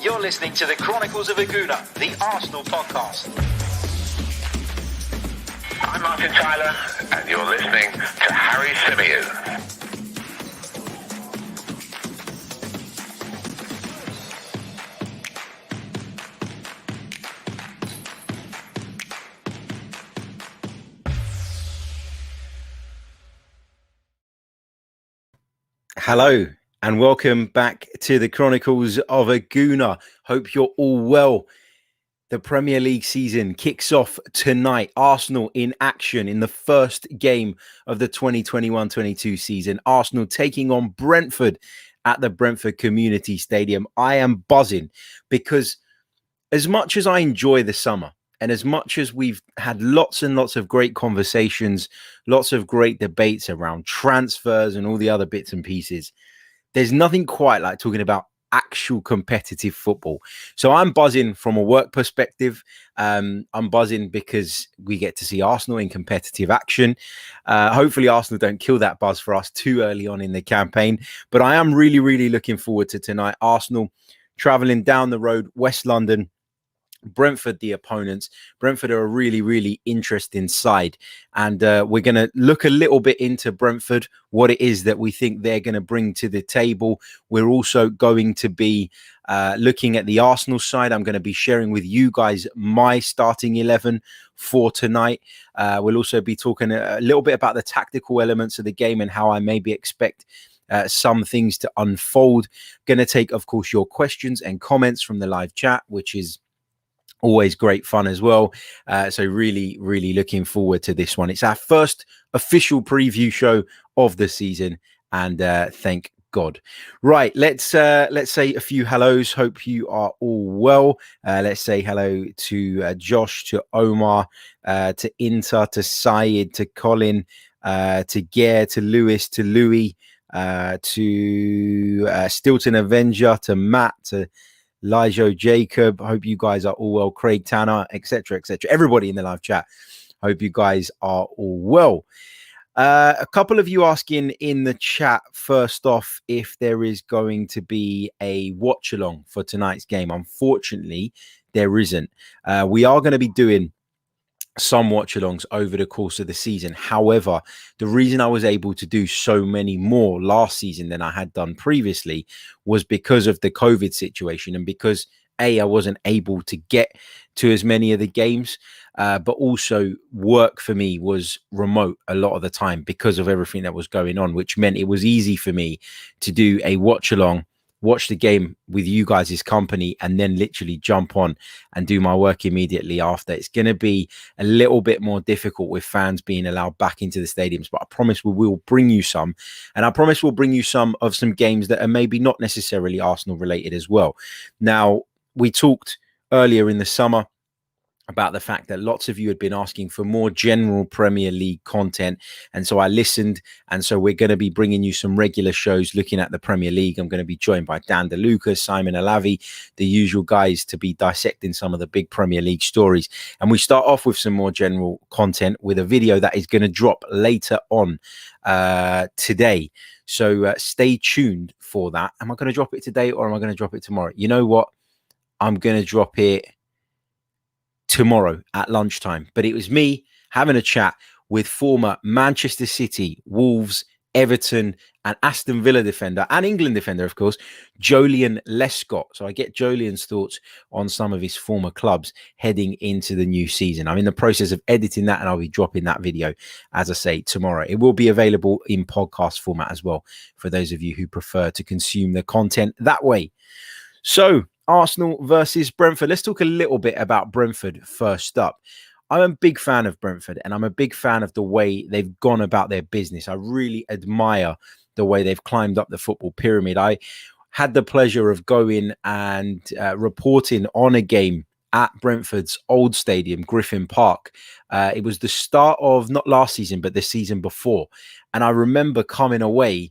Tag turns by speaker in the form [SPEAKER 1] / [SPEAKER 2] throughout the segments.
[SPEAKER 1] You're listening to the Chronicles of a Gooner, the Arsenal podcast.
[SPEAKER 2] I'm Martin Tyler, and you're listening to Harry Symeou.
[SPEAKER 3] Hello and welcome back to the Chronicles of a Gooner. Hope you're all well. The Premier League season kicks off tonight. Arsenal in action in the first game of the 2021-22 season. Arsenal taking on Brentford at the Brentford Community Stadium. I am buzzing because as much as I enjoy the summer, and as much as we've had lots and lots of great conversations, lots of great debates around transfers and all the other bits and pieces, there's nothing quite like talking about actual competitive football. So I'm buzzing from a work perspective. I'm buzzing because we get to see Arsenal in competitive action. Hopefully Arsenal don't kill that buzz for us too early on in the campaign. But I am really, really looking forward to tonight. Arsenal travelling down the road, West London. Brentford, the opponents. Brentford are a really, really interesting side. And we're going to look a little bit into Brentford, what it is that we think they're going to bring to the table. We're also going to be looking at the Arsenal side. I'm going to be sharing with you guys my starting 11 for tonight. We'll also be talking a little bit about the tactical elements of the game and how I maybe expect some things to unfold. Going to take, of course, your questions and comments from the live chat, which is always great fun as well. So really, really looking forward to this one. It's our first official preview show of the season, and thank God. Right, let's say a few hellos. Hope you are all well. Let's say hello to Josh, to Omar, to Inter, to Syed, to Colin, to Gare, to Lewis, to Louis, to Stilton Avenger, to Matt, to Lijo Jacob. Hope you guys are all well. Craig Tanner, etc., etc. Everybody in the live chat. Hope you guys are all well. A couple of you asking in the chat, first off, if there is going to be a watch along for tonight's game. Unfortunately, there isn't. We are going to be doing some watch alongs over the course of the season. However, the reason I was able to do so many more last season than I had done previously was because of the COVID situation, and because I wasn't able to get to as many of the games, but also work for me was remote a lot of the time because of everything that was going on, which meant it was easy for me to do a watch along, watch the game with you guys' company, and then literally jump on and do my work immediately after. It's going to be a little bit more difficult with fans being allowed back into the stadiums, but I promise we will bring you some. And I promise we'll bring you some games that are maybe not necessarily Arsenal related as well. Now, we talked earlier in the summer about the fact that lots of you had been asking for more general Premier League content. And so I listened. And so we're going to be bringing you some regular shows looking at the Premier League. I'm going to be joined by Dan DeLuca, Simon Alavi, the usual guys, to be dissecting some of the big Premier League stories. And we start off with some more general content with a video that is going to drop later on today. So stay tuned for that. Am I going to drop it today or am I going to drop it tomorrow? You know what? I'm going to drop it tomorrow at lunchtime. But it was me having a chat with former Manchester City, Wolves, Everton and Aston Villa defender and England defender, of course, Joleon Lescott. So I get Joleon's thoughts on some of his former clubs heading into the new season. I'm in the process of editing that and I'll be dropping that video, as I say, tomorrow. It will be available in podcast format as well for those of you who prefer to consume the content that way. So Arsenal versus Brentford. Let's talk a little bit about Brentford first up. I'm a big fan of Brentford and I'm a big fan of the way they've gone about their business. I really admire the way they've climbed up the football pyramid. I had the pleasure of going and reporting on a game at Brentford's old stadium, Griffin Park. It was the start of, not last season, but the season before. And I remember coming away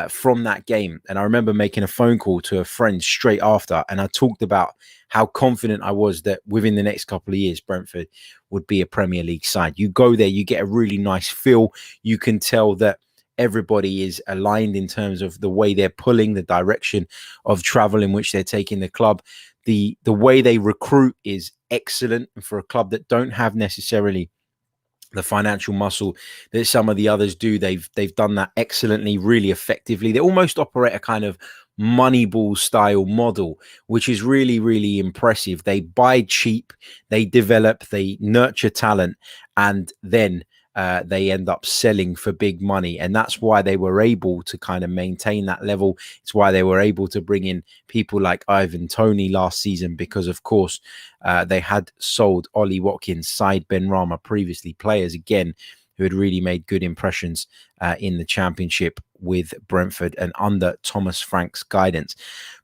[SPEAKER 3] from that game. And I remember making a phone call to a friend straight after. And I talked about how confident I was that within the next couple of years, Brentford would be a Premier League side. You go there, you get a really nice feel. You can tell that Everybody is aligned in terms of the way they're pulling, the direction of travel in which they're taking the club. The way they recruit is excellent. And for a club that don't have necessarily the financial muscle that some of the others do, they've done that excellently, really effectively. They almost operate a kind of Moneyball style model, which is really, really impressive. They buy cheap, they develop, they nurture talent, and then they end up selling for big money. And that's why they were able to kind of maintain that level. It's why they were able to bring in people like Ivan Toney last season, because of course they had sold Ollie Watkins, Said Benrahma previously, players again who had really made good impressions in the Championship with Brentford and under Thomas Frank's guidance.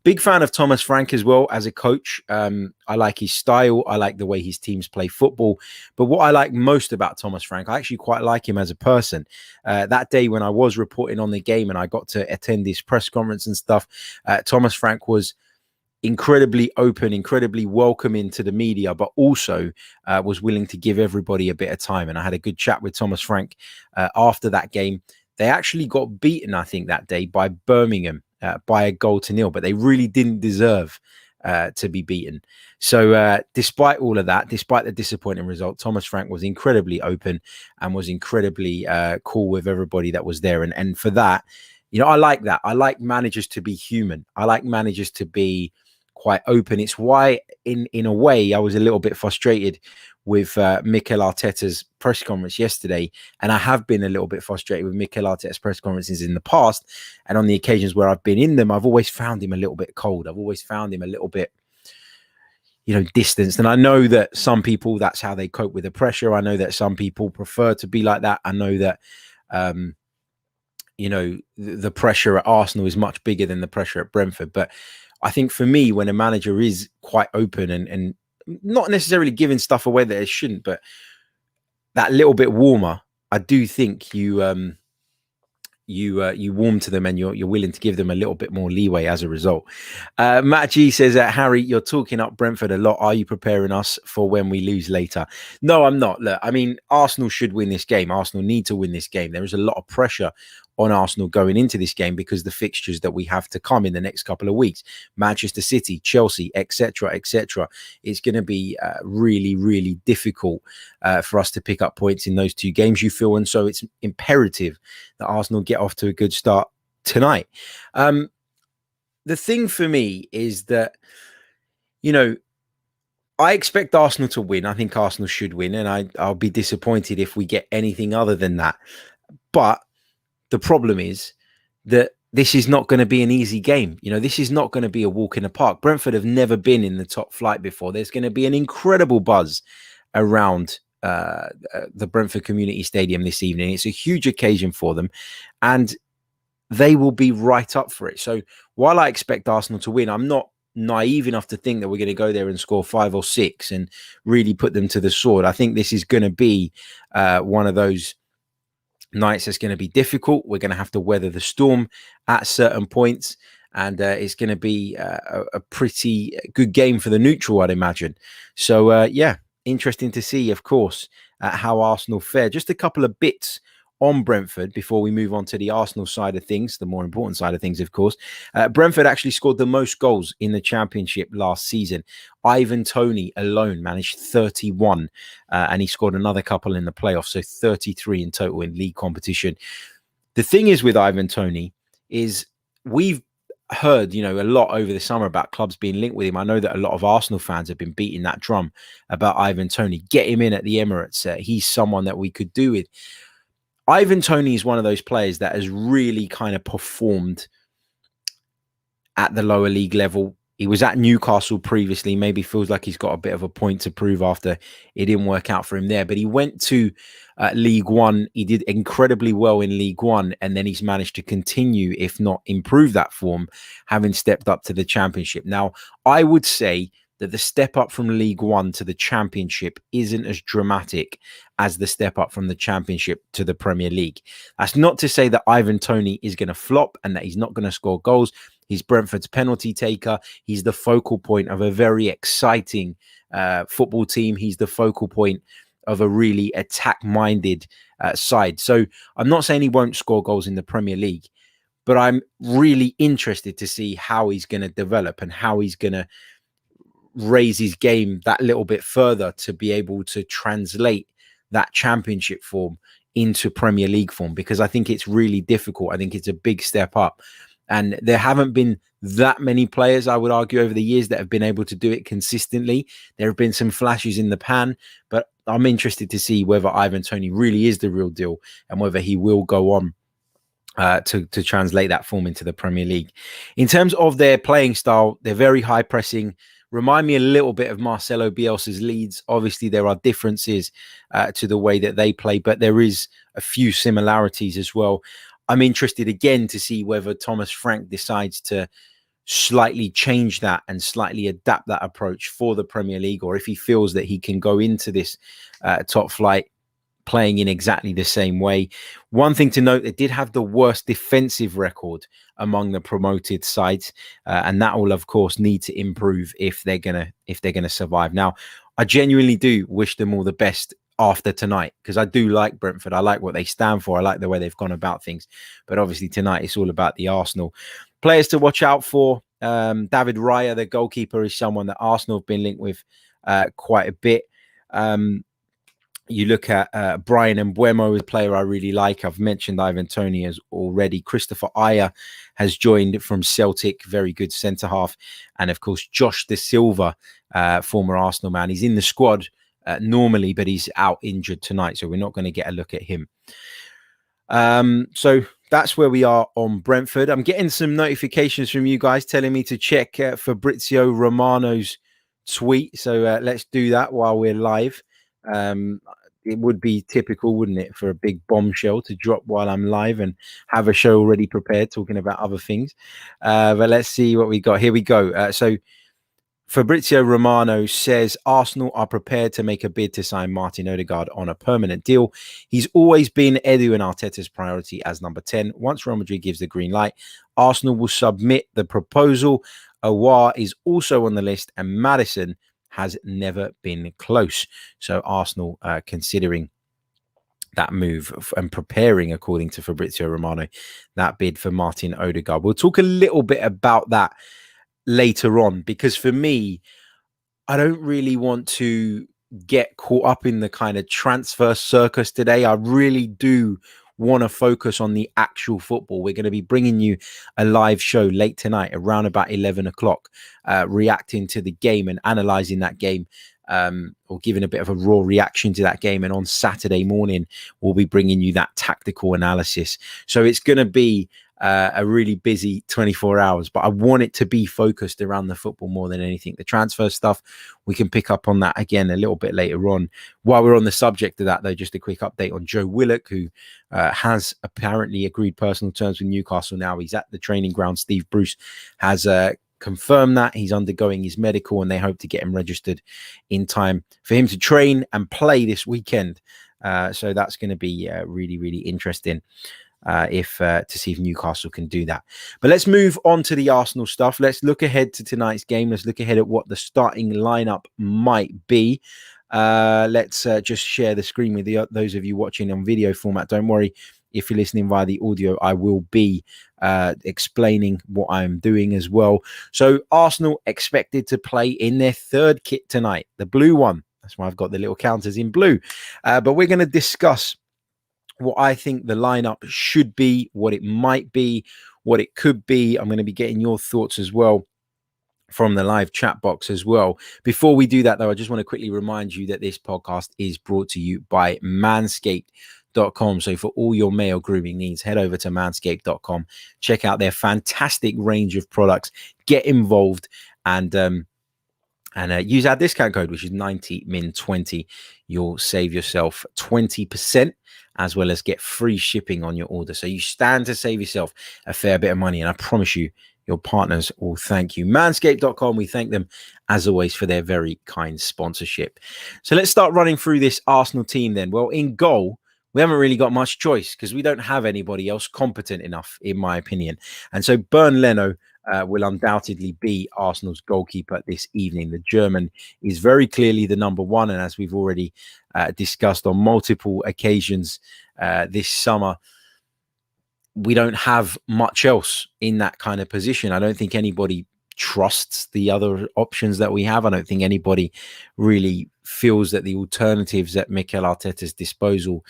[SPEAKER 3] Big fan of Thomas Frank as well as a coach. I like his style. I like the way his teams play football. But what I like most about Thomas Frank, I actually quite like him as a person. That day when I was reporting on the game and I got to attend his press conference and stuff, Thomas Frank was incredibly open, incredibly welcoming to the media, but also was willing to give everybody a bit of time. And I had a good chat with Thomas Frank after that game. They actually got beaten, I think, that day by Birmingham by 1-0, but they really didn't deserve to be beaten. So despite all of that, despite the disappointing result, Thomas Frank was incredibly open and was incredibly cool with everybody that was there. And for that, you know, I like that. I like managers to be human. I like managers to be quite open. It's why, in a way, I was a little bit frustrated with Mikel Arteta's press conference yesterday. And I have been a little bit frustrated with Mikel Arteta's press conferences in the past. And on the occasions where I've been in them, I've always found him a little bit cold. I've always found him a little bit, you know, distanced. And I know that some people, that's how they cope with the pressure. I know that some people prefer to be like that. I know that, you know, the pressure at Arsenal is much bigger than the pressure at Brentford. But I think for me, when a manager is quite open and not necessarily giving stuff away that it shouldn't, but that little bit warmer, I do think you warm to them and you're willing to give them a little bit more leeway as a result. Matt G says, Harry, you're talking up Brentford a lot. Are you preparing us for when we lose later? No, I'm not. Look, I mean, Arsenal should win this game. Arsenal need to win this game. There is a lot of pressure on Arsenal going into this game because the fixtures that we have to come in the next couple of weeks, Manchester City, Chelsea, etc., etc. It's going to be really, really difficult for us to pick up points in those two games, you feel, and so it's imperative that Arsenal get off to a good start tonight. The thing for me is that, you know, I expect Arsenal to win. I think Arsenal should win, and I'll be disappointed if we get anything other than that. But the problem is that this is not going to be an easy game. You know, this is not going to be a walk in the park. Brentford have never been in the top flight before. There's going to be an incredible buzz around the Brentford Community Stadium this evening. It's a huge occasion for them, and they will be right up for it. So while I expect Arsenal to win, I'm not naive enough to think that we're going to go there and score 5 or 6 and really put them to the sword. I think this is going to be one of those nights that's going to be difficult. We're going to have to weather the storm at certain points, and it's going to be a pretty good game for the neutral, I'd imagine. So yeah, interesting to see, of course, how Arsenal fare. Just a couple of bits on Brentford before we move on to the Arsenal side of things, the more important side of things, of course. Brentford actually scored the most goals in the Championship last season. Ivan Toney alone managed 31, and he scored another couple in the playoffs, so 33 in total in league competition. The thing is with Ivan Toney is we've heard, you know, a lot over the summer about clubs being linked with him. I know that a lot of Arsenal fans have been beating that drum about Ivan Toney. Get him in at the Emirates. He's someone that we could do with. Ivan Toney is one of those players that has really kind of performed at the lower league level. He was at Newcastle previously, maybe feels like he's got a bit of a point to prove after it didn't work out for him there. But he went to League One. He did incredibly well in League One, and then he's managed to continue, if not improve that form, having stepped up to the Championship. Now, I would say that the step up from League One to the Championship isn't as dramatic as the step up from the Championship to the Premier League. That's not to say that Ivan Toney is going to flop and that he's not going to score goals. He's Brentford's penalty taker. He's the focal point of a very exciting football team. He's the focal point of a really attack-minded side. So I'm not saying he won't score goals in the Premier League, but I'm really interested to see how he's going to develop and how he's going to raise his game that little bit further to be able to translate that Championship form into Premier League form, because I think it's really difficult. I think it's a big step up. And there haven't been that many players, I would argue, over the years that have been able to do it consistently. There have been some flashes in the pan, but I'm interested to see whether Ivan Toney really is the real deal and whether he will go on to translate that form into the Premier League. In terms of their playing style, they're very high pressing. Remind me a little bit of Marcelo Bielsa's Leeds. Obviously, there are differences to the way that they play, but there is a few similarities as well. I'm interested again to see whether Thomas Frank decides to slightly change that and slightly adapt that approach for the Premier League, or if he feels that he can go into this top flight playing in exactly the same way. One thing to note, they did have the worst defensive record among the promoted sides, and that will, of course, need to improve if they're gonna survive. Now, I genuinely do wish them all the best after tonight, because I do like Brentford. I like what they stand for. I like the way they've gone about things. But obviously tonight it's all about the Arsenal. Players to watch out for. David Raya, the goalkeeper, is someone that Arsenal have been linked with quite a bit. You look at Brian Mbeumo, a player I really like. I've mentioned Ivan Toney as already. Christopher Ayer has joined from Celtic, very good centre-half. And, of course, Josh De Silva, former Arsenal man. He's in the squad normally, but he's out injured tonight, so we're not going to get a look at him. So that's where we are on Brentford. I'm getting some notifications from you guys telling me to check Fabrizio Romano's tweet. So let's do that while we're live. It would be typical, wouldn't it, for a big bombshell to drop while I'm live and have a show already prepared talking about other things. But let's see what we got. Here we go. So Fabrizio Romano says Arsenal are prepared to make a bid to sign Martin Odegaard on a permanent deal. He's always been Edu and Arteta's priority as number 10. Once Real Madrid gives the green light, Arsenal will submit the proposal. Aouar is also on the list, and Maddison has never been close. So Arsenal considering that move and preparing, according to Fabrizio Romano, that bid for Martin Odegaard. We'll talk a little bit about that later on, because for me, I don't really want to get caught up in the kind of transfer circus today. I really do want to focus on the actual football. We're going to be bringing you a live show late tonight around about 11 o'clock, reacting to the game and analysing that game, or giving a bit of a raw reaction to that game. And on Saturday morning, we'll be bringing you that tactical analysis. So it's going to be a really busy 24 hours, but I want it to be focused around the football more than anything. The transfer stuff, we can pick up on that again a little bit later on. While we're on the subject of that, though, just a quick update on Joe Willock, who has apparently agreed personal terms with Newcastle now. He's at the training ground. Steve Bruce has confirmed that he's undergoing his medical, and they hope to get him registered in time for him to train and play this weekend. So that's going to be really, really interesting. To see if Newcastle can do that. But let's move on to the Arsenal stuff. Let's look ahead to tonight's game. Let's look ahead at what the starting lineup might be. Let's just share the screen with those of you watching on video format. Don't worry, if you're listening via the audio, I will be explaining what I'm doing as well. So Arsenal expected to play in their third kit tonight, the blue one. That's why I've got the little counters in blue. But we're going to discuss what I think the lineup should be, what it might be, what it could be. I'm going to be getting your thoughts as well from the live chat box as well. Before we do that, though, I just want to quickly remind you that this podcast is brought to you by Manscaped.com. So for all your male grooming needs, head over to Manscaped.com. Check out their fantastic range of products. Get involved and use our discount code, which is 90min20. You'll save yourself 20%, as well as get free shipping on your order. So you stand to save yourself a fair bit of money, and I promise you, your partners will thank you. Manscaped.com, we thank them, as always, for their very kind sponsorship. So let's start running through this Arsenal team then. Well, in goal, we haven't really got much choice because we don't have anybody else competent enough, in my opinion. And so Bernd Leno will undoubtedly be Arsenal's goalkeeper this evening. The German is very clearly the number one, and as we've already discussed on multiple occasions this summer, we don't have much else in that kind of position. I don't think anybody trusts the other options that we have. I don't think anybody really feels that the alternatives at Mikel Arteta's disposal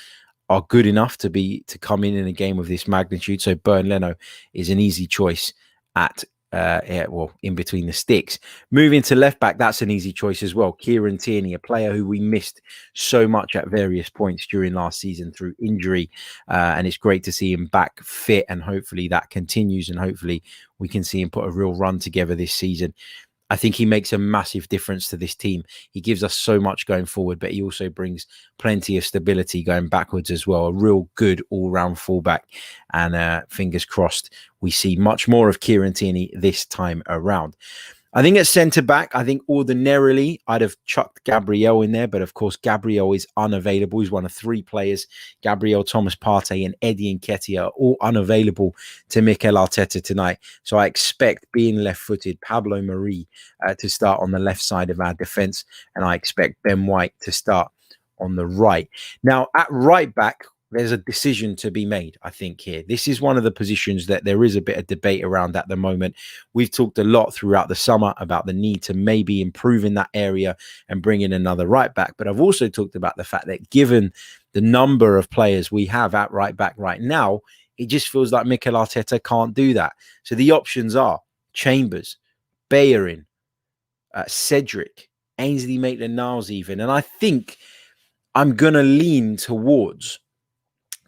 [SPEAKER 3] are good enough to come in a game of this magnitude. So Bernd Leno is an easy choice at in between the sticks. Moving to left back, that's an easy choice as well. Kieran Tierney, a player who we missed so much at various points during last season through injury, and it's great to see him back fit, and hopefully that continues, and hopefully we can see him put a real run together this season. I think he makes a massive difference to this team. He gives us so much going forward, but he also brings plenty of stability going backwards as well. A real good all-round fullback. And fingers crossed, we see much more of Kieran Tierney this time around. I think at centre-back, I think ordinarily I'd have chucked Gabriel in there, but of course Gabriel is unavailable. He's one of three players. Gabriel, Thomas Partey and Eddie Nketiah are all unavailable to Mikel Arteta tonight. So I expect, being left-footed, Pablo Mari to start on the left side of our defence, and I expect Ben White to start on the right. Now, at right back, there's a decision to be made, I think, here. This is one of the positions that there is a bit of debate around at the moment. We've talked a lot throughout the summer about the need to maybe improve in that area and bring in another right back. But I've also talked about the fact that given the number of players we have at right back right now, it just feels like Mikel Arteta can't do that. So the options are Chambers, Bellerin, Cedric, Ainsley Maitland-Niles even. And I think I'm going to lean towards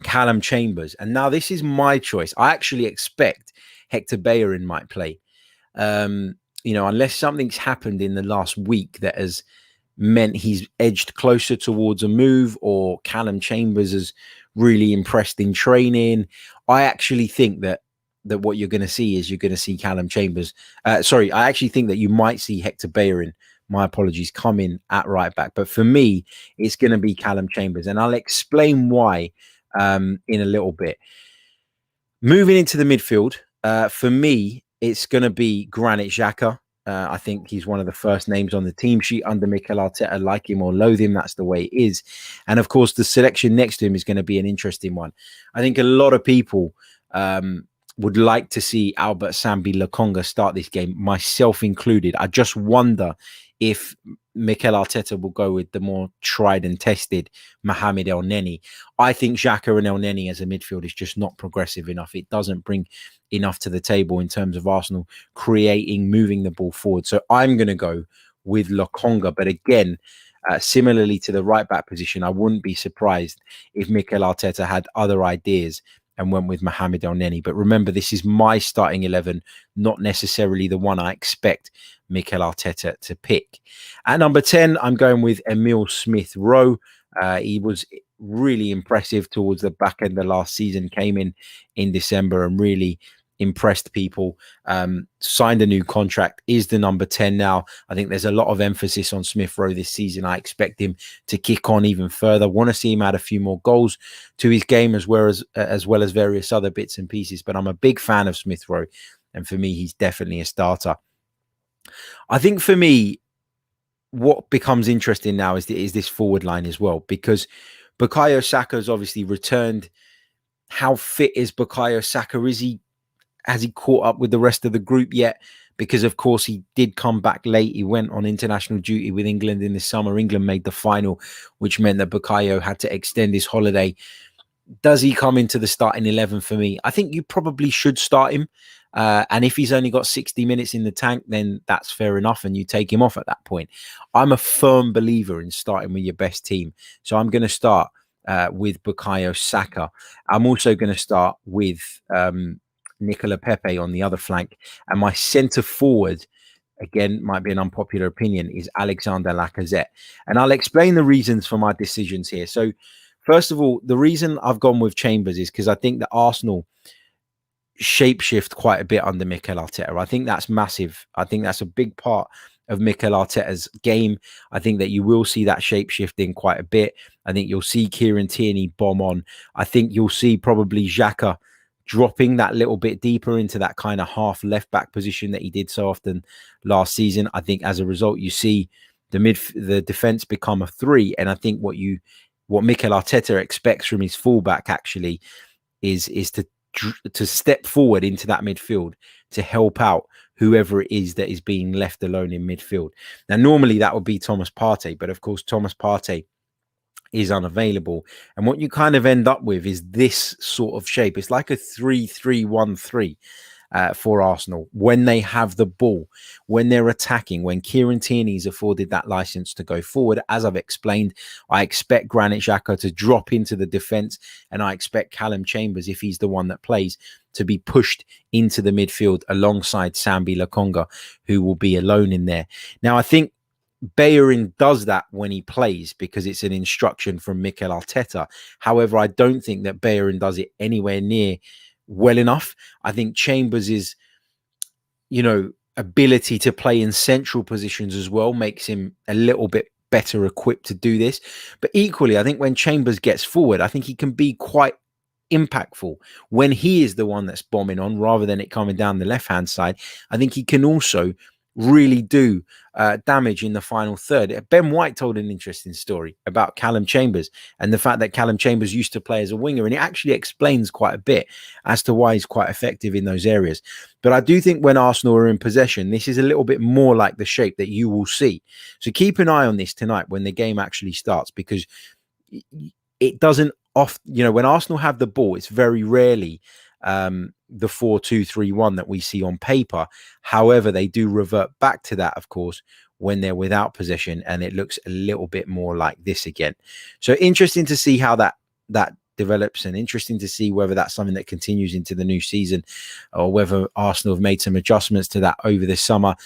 [SPEAKER 3] Callum Chambers. And now this is my choice. I actually expect Hector Bellerin might play. Unless something's happened in the last week that has meant he's edged closer towards a move, or Callum Chambers has really impressed in training. I actually think that what you're going to see is you're going to see Callum Chambers. I actually think that you might see Hector Bellerin, my apologies, come in at right back. But for me, it's going to be Callum Chambers. And I'll explain why in a little bit. Moving into the midfield, for me, it's going to be Granit Xhaka. I think he's one of the first names on the team sheet under Mikel Arteta. Like him or loathe him, that's the way it is. And of course, the selection next to him is going to be an interesting one. I think a lot of people would like to see Albert Sambi Lokonga start this game, myself included. I just wonder if Mikel Arteta will go with the more tried and tested Mohamed El Neni. I think Xhaka and El Neni as a midfield is just not progressive enough. It doesn't bring enough to the table in terms of Arsenal creating, moving the ball forward. So I'm going to go with Lokonga. But again, similarly to the right back position, I wouldn't be surprised if Mikel Arteta had other ideas and went with Mohamed El Neni. But remember, this is my starting 11, not necessarily the one I expect Mikel Arteta to pick. At number 10, I'm going with Emile Smith-Rowe. He was really impressive towards the back end of last season, came in December and really impressed people. Signed a new contract, is the number 10 now. I think there's a lot of emphasis on Smith-Rowe this season. I expect him to kick on even further. Want to see him add a few more goals to his game as well as various other bits and pieces. But I'm a big fan of Smith-Rowe, and for me, he's definitely a starter. I think for me, what becomes interesting now is this forward line as well, because Bukayo Saka has obviously returned. How fit is Bukayo Saka? Has he caught up with the rest of the group yet? Because, of course, he did come back late. He went on international duty with England in the summer. England made the final, which meant that Bukayo had to extend his holiday. Does he come into the starting 11 for me? I think you probably should start him. And if he's only got 60 minutes in the tank, then that's fair enough, and you take him off at that point. I'm a firm believer in starting with your best team. So I'm going to start with Bukayo Saka. I'm also going to start with Nicola Pepe on the other flank. And my centre forward, again, might be an unpopular opinion, is Alexander Lacazette. And I'll explain the reasons for my decisions here. So first of all, the reason I've gone with Chambers is because I think that Arsenal shapeshift quite a bit under Mikel Arteta. I think that's massive. I think that's a big part of Mikel Arteta's game. I think that you will see that shapeshifting quite a bit. I think you'll see Kieran Tierney bomb on. I think you'll see probably Xhaka dropping that little bit deeper into that kind of half left back position that he did so often last season. I think as a result, you see the defense become a 3. And I think what Mikel Arteta expects from his fullback actually is to step forward into that midfield to help out whoever it is that is being left alone in midfield. Now, normally that would be Thomas Partey, but of course, Thomas Partey is unavailable. And what you kind of end up with is this sort of shape. It's like a 3-3-1-3 for Arsenal when they have the ball, when they're attacking, when Kieran Tierney's afforded that license to go forward. As I've explained, I expect Granit Xhaka to drop into the defence, and I expect Callum Chambers, if he's the one that plays, to be pushed into the midfield alongside Sambi Lokonga, who will be alone in there. Now, I think Bellerin does that when he plays because it's an instruction from Mikel Arteta. However, I don't think that Bellerin does it anywhere near well enough. I think Chambers' ability to play in central positions as well makes him a little bit better equipped to do this. But equally, I think when Chambers gets forward, I think he can be quite impactful when he is the one that's bombing on rather than it coming down the left-hand side. I think he can also really do damage in the final third. Ben White told an interesting story about Callum Chambers and the fact that Callum Chambers used to play as a winger, and it actually explains quite a bit as to why he's quite effective in those areas. But I do think when Arsenal are in possession, this is a little bit more like the shape that you will see. So keep an eye on this tonight when the game actually starts, because it doesn't when Arsenal have the ball, it's very rarely the 4-2-3-1 that we see on paper. However, they do revert back to that, of course, when they're without possession, and it looks a little bit more like this again. So interesting to see how that develops, and interesting to see whether that's something that continues into the new season, or whether Arsenal have made some adjustments to that over this summer.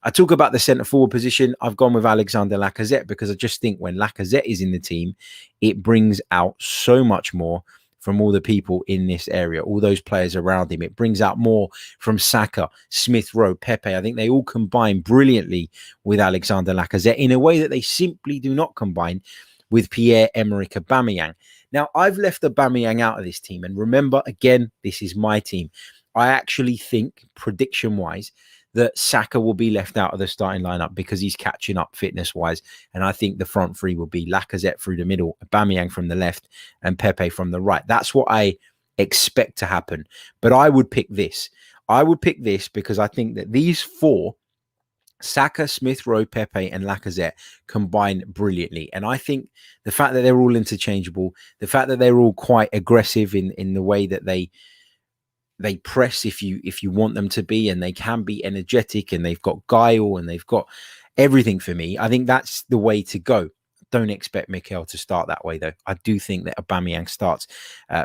[SPEAKER 3] I talk about the centre forward position. I've gone with Alexander Lacazette because I just think when Lacazette is in the team, it brings out so much more from all the people in this area, all those players around him. It brings out more from Saka, Smith Rowe, Pepe. I think they all combine brilliantly with Alexander Lacazette in a way that they simply do not combine with Pierre-Emerick Aubameyang. Now, I've left Aubameyang out of this team. And remember, again, this is my team. I actually think, prediction-wise, that Saka will be left out of the starting lineup because he's catching up fitness-wise. And I think the front three will be Lacazette through the middle, Aubameyang from the left, and Pepe from the right. That's what I expect to happen. But I would pick this. I would pick this because I think that these 4, Saka, Smith Rowe, Pepe, and Lacazette, combine brilliantly. And I think the fact that they're all interchangeable, the fact that they're all quite aggressive in the way that they press if you want them to be, and they can be energetic, and they've got guile, and they've got everything for me. I think that's the way to go. Don't expect Mikel to start that way, though. I do think that Aubameyang starts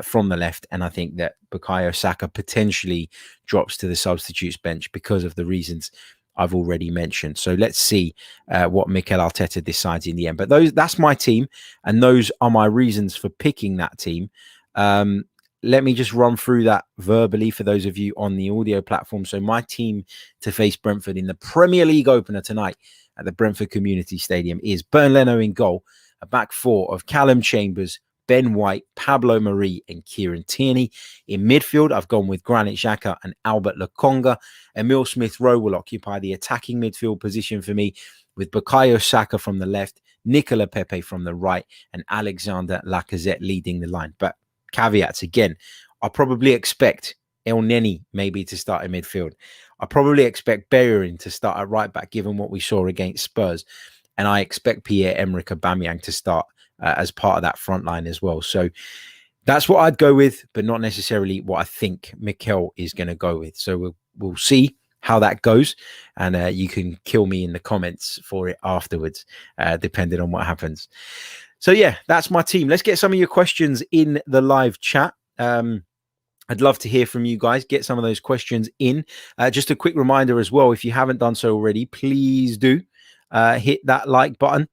[SPEAKER 3] from the left, and I think that Bukayo Saka potentially drops to the substitutes bench because of the reasons I've already mentioned. So let's see what Mikel Arteta decides in the end. But that's my team, and those are my reasons for picking that team. Let me just run through that verbally for those of you on the audio platform. So my team to face Brentford in the Premier League opener tonight at the Brentford Community Stadium is Bernd Leno in goal, a back 4 of Callum Chambers, Ben White, Pablo Mari, and Kieran Tierney. In midfield, I've gone with Granit Xhaka and Albert Lokonga. Emil Smith Rowe will occupy the attacking midfield position for me, with Bukayo Saka from the left, Nicola Pepe from the right, and Alexander Lacazette leading the line. But caveats again, I probably expect El Neni maybe to start in midfield. I probably expect Bellerin to start at right back, given what we saw against Spurs. And I expect Pierre-Emerick Aubameyang to start as part of that front line as well. So that's what I'd go with, but not necessarily what I think Mikel is going to go with. So we'll see how that goes. And you can kill me in the comments for it afterwards, depending on what happens. So yeah, that's my team. Let's get some of your questions in the live chat. I'd love to hear from you guys. Get some of those questions in. Just a quick reminder as well, if you haven't done so already, please do hit that like button.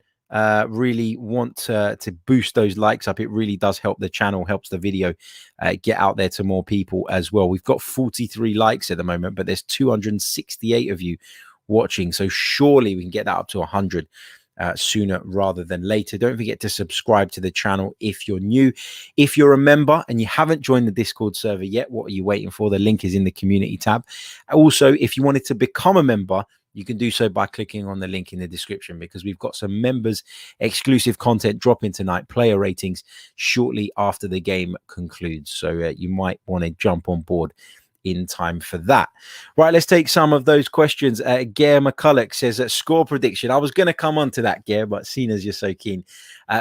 [SPEAKER 3] Really want to boost those likes up. It really does help the channel, helps the video get out there to more people as well. We've got 43 likes at the moment, but there's 268 of you watching. So surely we can get that up to 100 sooner rather than later. Don't forget to subscribe to the channel if you're new. If you're a member and you haven't joined the Discord server yet, what are you waiting for? The link is in the community tab. Also, if you wanted to become a member, you can do so by clicking on the link in the description, because we've got some members exclusive content dropping tonight, player ratings shortly after the game concludes. So you might want to jump on board in time for that. Right, let's take some of those questions. Ger McCulloch says score prediction. I was going to come on to that, Ger, but seeing as you're so keen,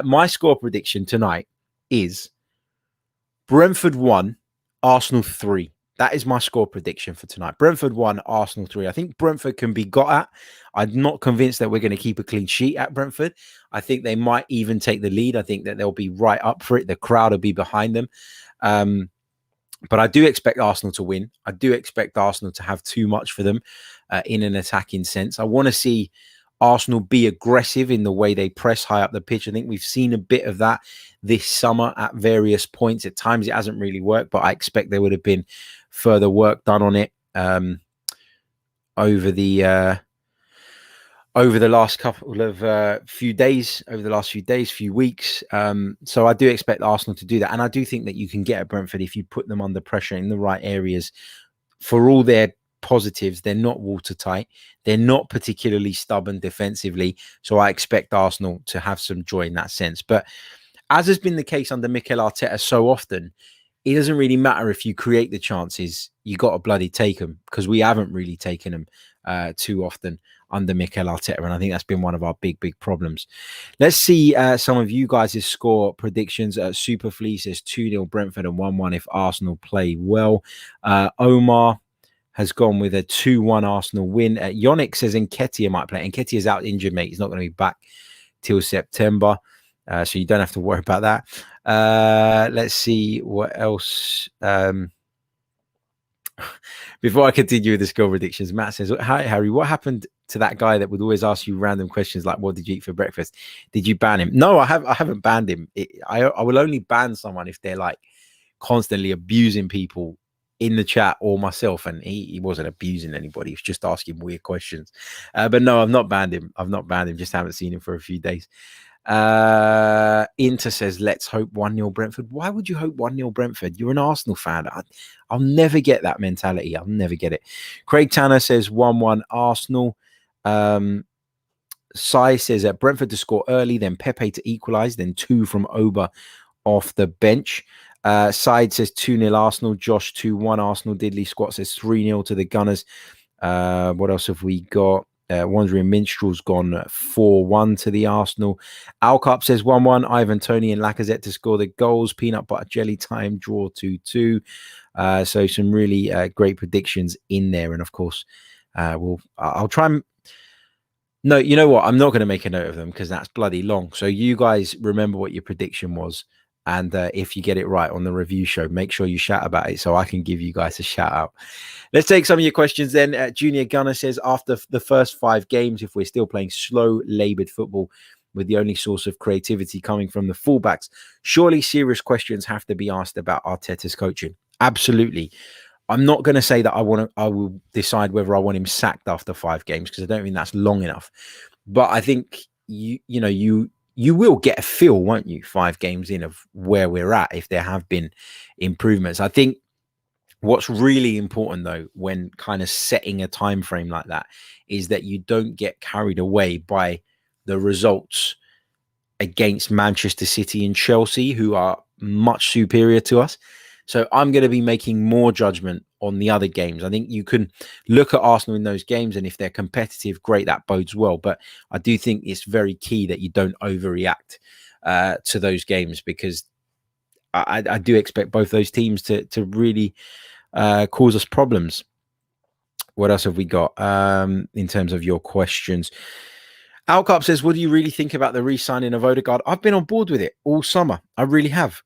[SPEAKER 3] my score prediction tonight is Brentford 1, Arsenal 3. That is my score prediction for tonight. Brentford 1, Arsenal 3. I think Brentford can be got at. I'm not convinced that we're going to keep a clean sheet at Brentford. I think they might even take the lead. I think that they'll be right up for it. The crowd will be behind them. But I do expect Arsenal to win. I do expect Arsenal to have too much for them in an attacking sense. I want to see Arsenal be aggressive in the way they press high up the pitch. I think we've seen a bit of that this summer at various points. At times it hasn't really worked, but I expect there would have been further work done on it over the last couple of few weeks. So I do expect Arsenal to do that. And I do think that you can get at Brentford if you put them under pressure in the right areas. For all their positives, they're not watertight. They're not particularly stubborn defensively. So I expect Arsenal to have some joy in that sense. But as has been the case under Mikel Arteta so often, it doesn't really matter if you create the chances. You got to bloody take them, because we haven't really taken them too often under Mikel Arteta, and I think that's been one of our big problems. Let's see some of you guys' score predictions. Superfleet says 2-0 Brentford and 1-1 if Arsenal play well. Omar has gone with a 2-1 Arsenal win. Yannick says Nketiah might play. Nketiah is out injured, mate. He's not going to be back till September. So you don't have to worry about that. Let's see what else. Before I continue with the score predictions, Matt says, "Hi, Harry. What happened to that guy that would always ask you random questions like, what did you eat for breakfast? Did you ban him?" No, I haven't banned him. I will only ban someone if they're like constantly abusing people in the chat or myself, and he wasn't abusing anybody. He was just asking weird questions. But no, I've not banned him. Just haven't seen him for a few days. Inter says, let's hope 1-0 Brentford. Why would you hope 1-0 Brentford? You're an Arsenal fan. I'll never get that mentality. I'll never get it. Craig Tanner says 1-1 Arsenal. Sai says that Brentford to score early, then Pepe to equalise, then 2 from Oba off the bench. Side says 2-0 Arsenal. Josh 2-1 Arsenal. Diddley Squat says 3-0 to the Gunners. What else have we got? Wandering Minstrel's gone 4-1 to the Arsenal. Alcup says 1-1. Ivan Toney and Lacazette to score the goals. Peanut butter jelly time, draw 2-2. So some really great predictions in there. And of course, I'll try and... No, you know what? I'm not going to make a note of them because that's bloody long. So you guys remember what your prediction was. And if you get it right on the review show, make sure you shout about it so I can give you guys a shout out. Let's take some of your questions then. Junior Gunner says, after the first 5 games, if we're still playing slow, laboured football with the only source of creativity coming from the fullbacks, surely serious questions have to be asked about Arteta's coaching. Absolutely. I'm not going to say that I will decide whether I want him sacked after 5 games because I don't think that's long enough. But I think you will get a feel, won't you, 5 games in of where we're at if there have been improvements. I think what's really important, though, when kind of setting a time frame like that is that you don't get carried away by the results against Manchester City and Chelsea, who are much superior to us. So I'm going to be making more judgment on the other games. I think you can look at Arsenal in those games, and if they're competitive, great, that bodes well. But I do think it's very key that you don't overreact to those games, because I do expect both those teams to really cause us problems. What else have we got in terms of your questions? Alcup says, what do you really think about the re-signing of Odegaard? I've been on board with it all summer. I really have.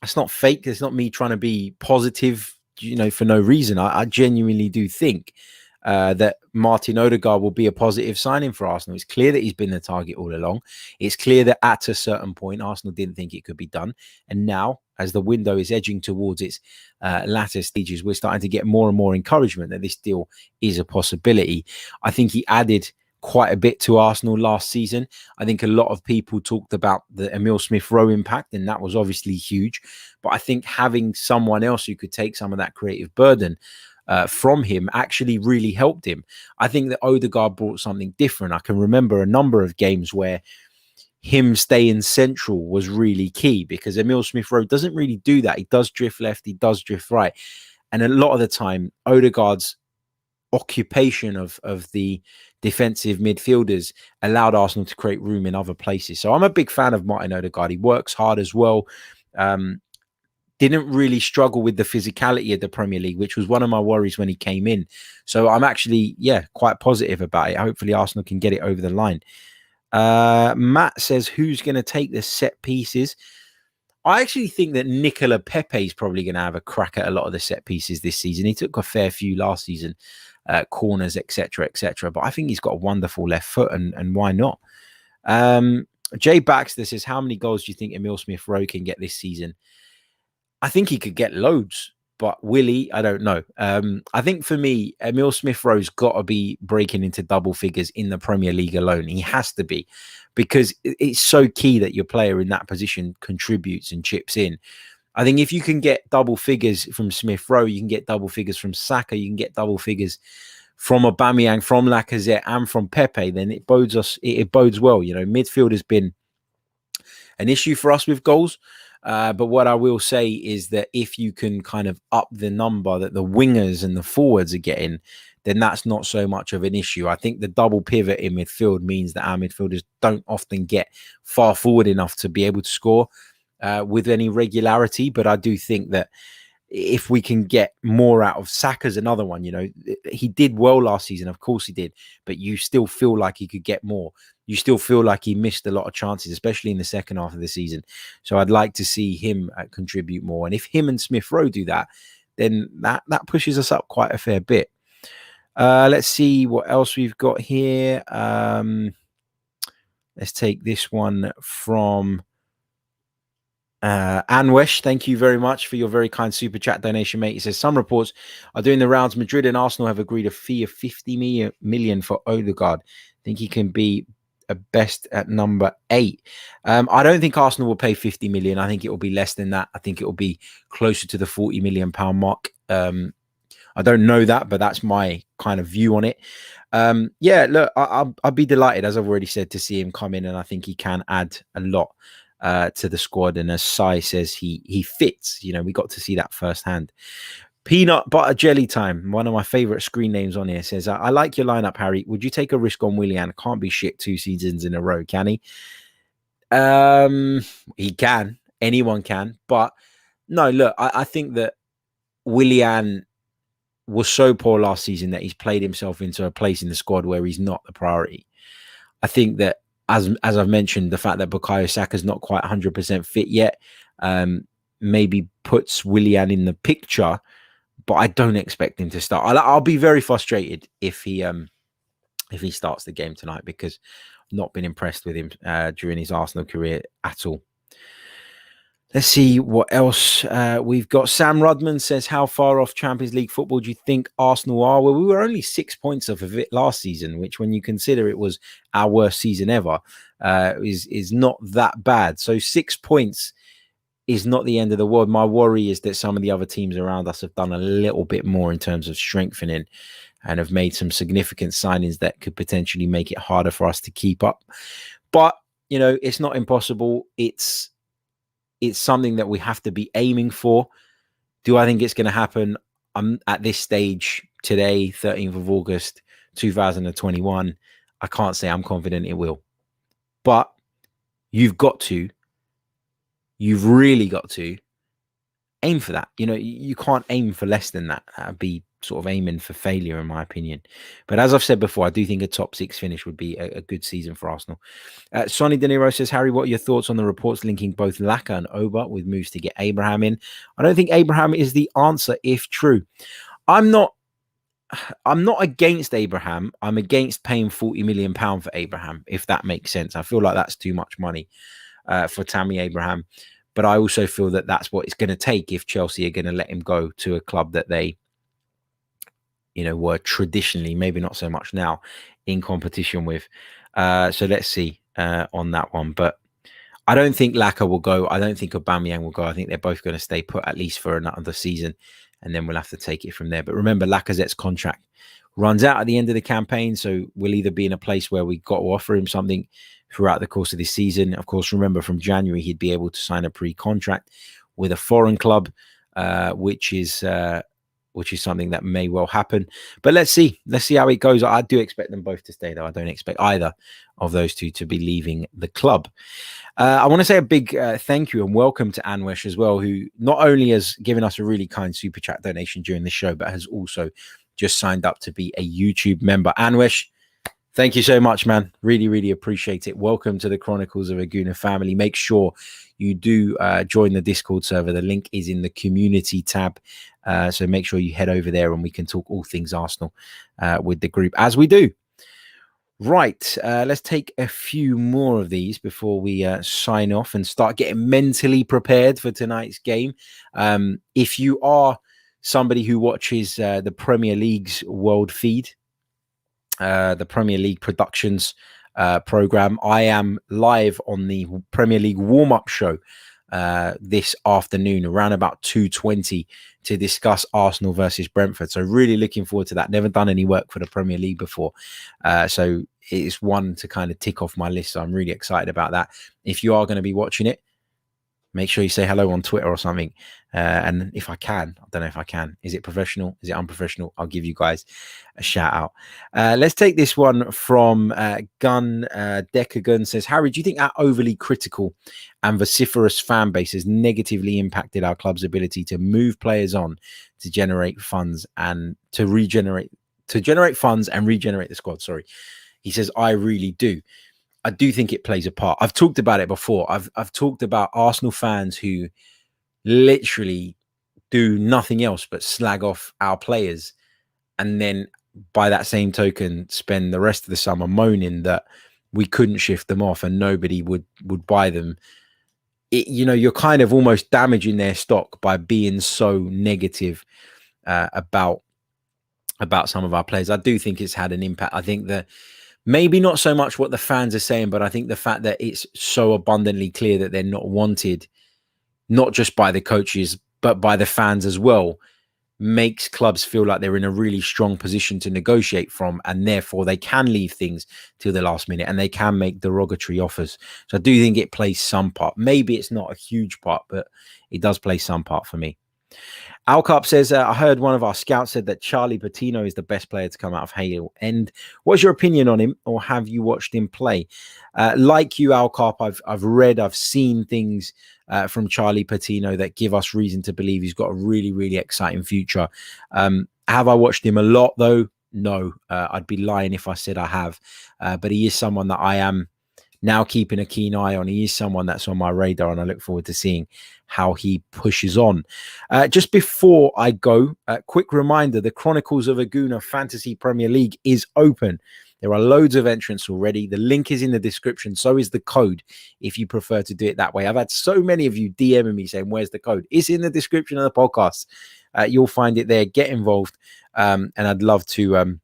[SPEAKER 3] It's not fake. It's not me trying to be positive, for no reason. I genuinely do think that Martin Odegaard will be a positive signing for Arsenal. It's clear that he's been the target all along. It's clear that at a certain point, Arsenal didn't think it could be done. And now, as the window is edging towards its latter stages, we're starting to get more and more encouragement that this deal is a possibility. I think he added quite a bit to Arsenal last season. I think a lot of people talked about the Emile Smith-Rowe impact, and that was obviously huge. But I think having someone else who could take some of that creative burden from him actually really helped him. I think that Odegaard brought something different. I can remember a number of games where him staying central was really key, because Emile Smith-Rowe doesn't really do that. He does drift left, he does drift right. And a lot of the time, Odegaard's occupation of the defensive midfielders allowed Arsenal to create room in other places. So I'm a big fan of Martin Odegaard. He works hard as well. Didn't really struggle with the physicality of the Premier League, which was one of my worries when he came in. So I'm actually, quite positive about it. Hopefully Arsenal can get it over the line. Matt says, who's going to take the set pieces? I actually think that Nicola Pepe is probably going to have a crack at a lot of the set pieces this season. He took a fair few last season, corners, etc., etc. But I think he's got a wonderful left foot, and why not? Jay Baxter says, how many goals do you think Emile Smith-Rowe can get this season? I think he could get loads, but will he? I don't know. I think for me, Emile Smith-Rowe's got to be breaking into double figures in the Premier League alone. He has to be, because it's so key that your player in that position contributes and chips in. I think if you can get double figures from Smith-Rowe, you can get double figures from Saka, you can get double figures from Aubameyang, from Lacazette, and from Pepe, then it bodes well. Midfield has been an issue for us with goals. But what I will say is that if you can kind of up the number that the wingers and the forwards are getting, then that's not so much of an issue. I think the double pivot in midfield means that our midfielders don't often get far forward enough to be able to score with any regularity. But I do think that if we can get more out of Saka's another one, he did well last season. Of course he did, but you still feel like he could get more. You still feel like he missed a lot of chances, especially in the second half of the season. So I'd like to see him contribute more. And if him and Smith-Rowe do that, then that pushes us up quite a fair bit. Let's see what else we've got here. Let's take this one from Anwesh. Thank you very much for your very kind super chat donation, mate. He says, some reports are doing the rounds. Madrid and Arsenal have agreed a fee of 50 million for Odegaard. I think he can be a best at number 8. I don't think Arsenal will pay 50 million. I think it will be less than that. I think it will be closer to the 40 million pound mark. I don't know that, but that's my kind of view on it. Look, I'll be delighted, as I've already said, to see him come in, and I think he can add a lot to the squad. And as Sai says, he fits. We got to see that firsthand. Peanut Butter Jelly Time, one of my favorite screen names on here, says, I like your lineup, Harry. Would you take a risk on Willian? Can't be shit 2 seasons in a row, can he? He can. Anyone can. But no, look, I think that Willian was so poor last season that he's played himself into a place in the squad where he's not the priority. I think that, as I've mentioned, the fact that Bukayo Saka's not quite 100% fit yet maybe puts Willian in the picture, but I don't expect him to start. I'll be very frustrated if he starts the game tonight, because I've not been impressed with him during his Arsenal career at all. Let's see what else we've got. Sam Rudman says, how far off Champions League football do you think Arsenal are? Well, we were only 6 points off of it last season, which, when you consider it was our worst season ever, is not that bad. So 6 points is not the end of the world. My worry is that some of the other teams around us have done a little bit more in terms of strengthening and have made some significant signings that could potentially make it harder for us to keep up. But, it's not impossible. It's something that we have to be aiming for. Do I think it's going to happen? I'm at this stage today, 13th of August, 2021. I can't say I'm confident it will. But you've really got to aim for that. You can't aim for less than that. That'd be sort of aiming for failure, in my opinion. But as I've said before, I do think a top 6 finish would be a good season for Arsenal. Sonny De Niro says, Harry, what are your thoughts on the reports linking both Laka and Oba with moves to get Abraham in? I don't think Abraham is the answer if true. I'm not against Abraham. I'm against paying £40 million for Abraham, if that makes sense. I feel like that's too much money for Tammy Abraham. But I also feel that that's what it's going to take if Chelsea are going to let him go to a club that they, were traditionally, maybe not so much now, in competition with. So let's see on that one. But I don't think Laka will go. I don't think Aubameyang will go. I think they're both going to stay put at least for another season, and then we'll have to take it from there. But remember, Lacazette's contract runs out at the end of the campaign, so we'll either be in a place where we've got to offer him something throughout the course of this season. Of course, remember from January he'd be able to sign a pre-contract with a foreign club, which is something that may well happen. But let's see how it goes. I do expect them both to stay, though. I don't expect either of those two to be leaving the club. I want to say a big thank you and welcome to Anwesh as well, who not only has given us a really kind super chat donation during the show, but has also just signed up to be a YouTube member. Anwesh, thank you so much, man. Really, really appreciate it. Welcome to the Chronicles of a Gooner family. Make sure you do join the Discord server. The link is in the community tab. So make sure you head over there and we can talk all things Arsenal with the group as we do. Right, let's take a few more of these before we sign off and start getting mentally prepared for tonight's game. If you are somebody who watches the Premier League's world feed, the Premier League Productions program, I am live on the Premier League warm-up show this afternoon around about 2:20 to discuss Arsenal versus Brentford. So really looking forward to that. Never done any work for the Premier League before. So it's one to kind of tick off my list. So I'm really excited about that. If you are going to be watching it, make sure you say hello on Twitter or something. And if I can, I don't know if I can. Is it professional? Is it unprofessional? I'll give you guys a shout out. Let's take this one from Gun. Deckergun says, Harry, do you think our overly critical and vociferous fan base has negatively impacted our club's ability to move players on to generate funds and to generate funds and regenerate the squad? Sorry. He says, I really do. I do think it plays a part. I've talked about it before. I've talked about Arsenal fans who literally do nothing else but slag off our players, and then by that same token spend the rest of the summer moaning that we couldn't shift them off and nobody would buy them. You're kind of almost damaging their stock by being so negative about some of our players. I do think it's had an impact. I think that maybe not so much what the fans are saying, but I think the fact that it's so abundantly clear that they're not wanted, not just by the coaches, but by the fans as well, makes clubs feel like they're in a really strong position to negotiate from, and therefore they can leave things till the last minute and they can make derogatory offers. So I do think it plays some part. Maybe it's not a huge part, but it does play some part for me. Alcarp says, I heard one of our scouts said that Charlie Patino is the best player to come out of Hale End. What's your opinion on him, or have you watched him play? Like you, Alcarp, I've read, I've seen things from Charlie Patino that give us reason to believe he's got a really, really exciting future. Have I watched him a lot, though? No, I'd be lying if I said I have. But he is someone that I am now keeping a keen eye on. He is someone that's on my radar, and I look forward to seeing how he pushes on. Just before I go, a quick reminder, the Chronicles of a Gooner Fantasy Premier League is open. There are loads of entrants already. The link is in the description. So is the code if you prefer to do it that way. I've had so many of you DMing me saying, where's the code? It's in the description of the podcast. You'll find it there. Get involved. And I'd love to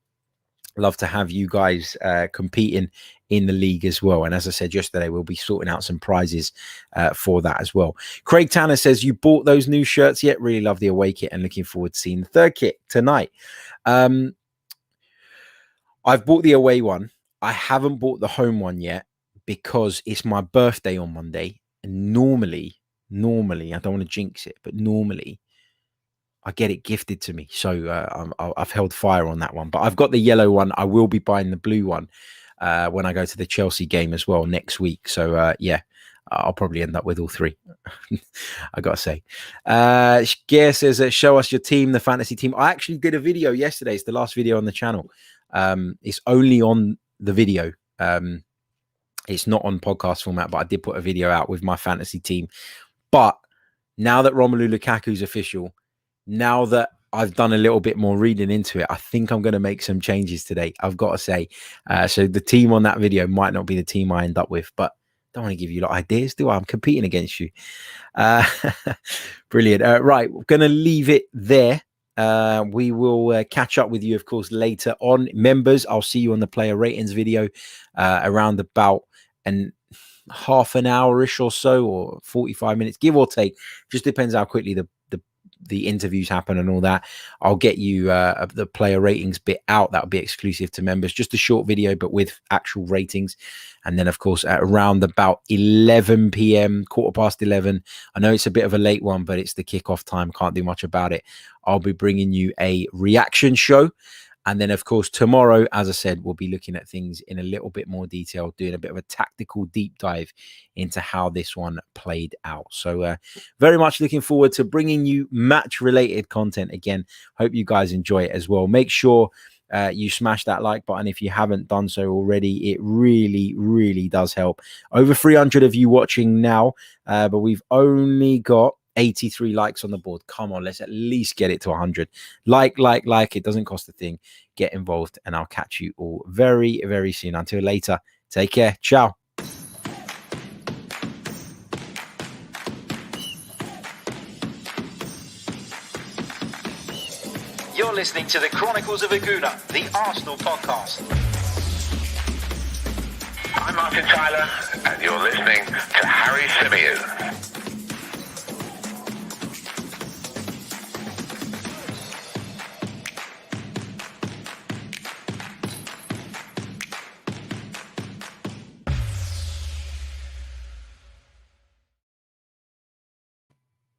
[SPEAKER 3] have you guys competing in the league as well. And as I said yesterday, we'll be sorting out some prizes for that as well. Craig Tanner says, you bought those new shirts yet? Really love the away kit and looking forward to seeing the third kit tonight. I've bought the away one. I haven't bought the home one yet because it's my birthday on Monday. And normally, I don't want to jinx it, but normally I get it gifted to me. So I've held fire on that one. But I've got the yellow one. I will be buying the blue one when I go to the Chelsea game as well next week. So, yeah, I'll probably end up with all three. I got to say. Gare says, show us your team, the fantasy team. I actually did a video yesterday. It's the last video on the channel. It's only on the video. It's not on podcast format, but I did put a video out with my fantasy team. But now that Romelu Lukaku's official, now that I've done a little bit more reading into it, I think I'm going to make some changes today, I've got to say. So the team on that video might not be the team I end up with, but don't want to give you a lot of ideas, do I? I'm competing against you. Brilliant. Right, we're going to leave it there. We will catch up with you, of course, later on. Members, I'll see you on the player ratings video around about half an hour-ish or so, or 45 minutes, give or take. Just depends how quickly the interviews happen and all that. I'll get you the player ratings bit out. That'll be exclusive to members. Just a short video, but with actual ratings. And then, of course, at around about 11 p.m., 11:15. I know it's a bit of a late one, but it's the kickoff time. Can't do much about it. I'll be bringing you a reaction show. And then, of course, tomorrow, as I said, we'll be looking at things in a little bit more detail, doing a bit of a tactical deep dive into how this one played out. So very much looking forward to bringing you match-related content again. Hope you guys enjoy it as well. Make sure you smash that like button if you haven't done so already. It really, really does help. Over 300 of you watching now, but we've only got 83 likes on the board. Come on, let's at least get it to 100. Like. It doesn't cost a thing. Get involved, and I'll catch you all very, very soon. Until later, take care. Ciao.
[SPEAKER 1] You're listening to the Chronicles of a Gooner, the Arsenal podcast.
[SPEAKER 2] I'm Martin Tyler, and you're listening to Harry Symeou.